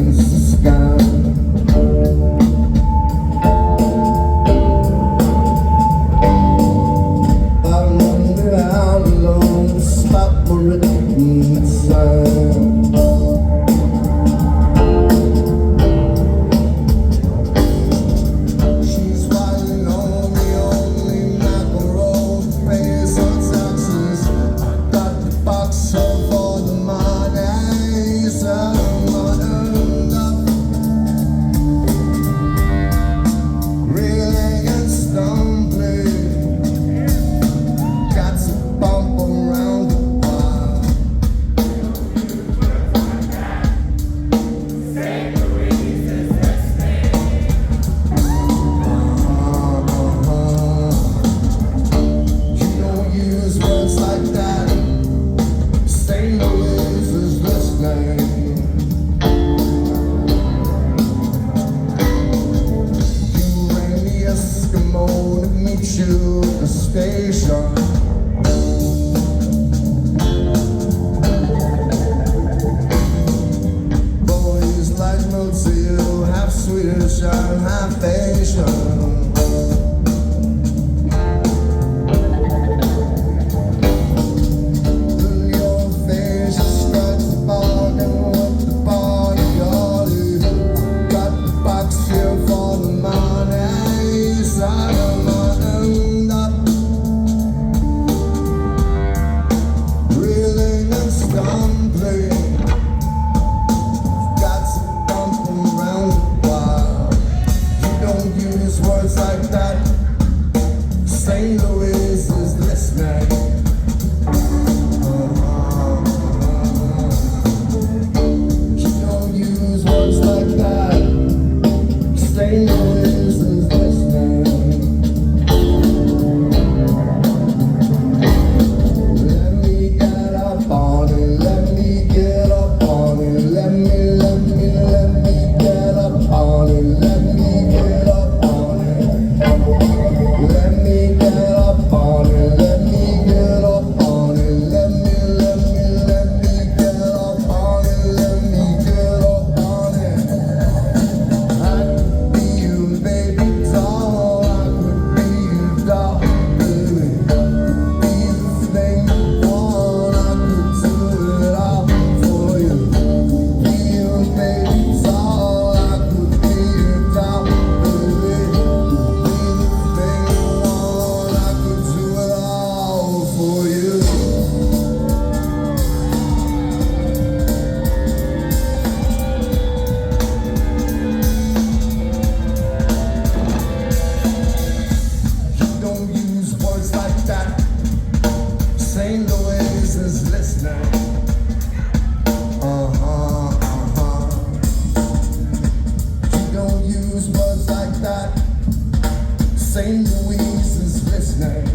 against the sky. I wonder how long to stop for it inside. She's riding on the only mackerel pays her taxes. Got the box for the money, so I end up reeling and stumbling. Got to bump around the while. St. Louise is listening. You don't use words like that. St. Louise is listening. You rang the Eskimo to meet you at the station. Boys like milk to you, half Swedish and half Asian. Your face strikes the bargain with the party order. Got the box here for the money, so I end up reeling and stumbling. Got to bump around a while. You don't use words like that. St. Louise is listening. You don't use words like that. St. Louise is listening. Let me get up on it. Let me get up on it. Let me get up on it. Let me get up on it. Let me get up on it. Let me get up on it. Let me get up on it. Let me get up on it. I could be you, baby doll. I could be you, doll, baby. Be the thing you want. I could do it all for you. Be you, baby doll. I could be you, doll, baby. Be the thing you want. I could do it all for you. You don't use words like that. St. Louise is listening. You don't use words like that. St. Louise is listening.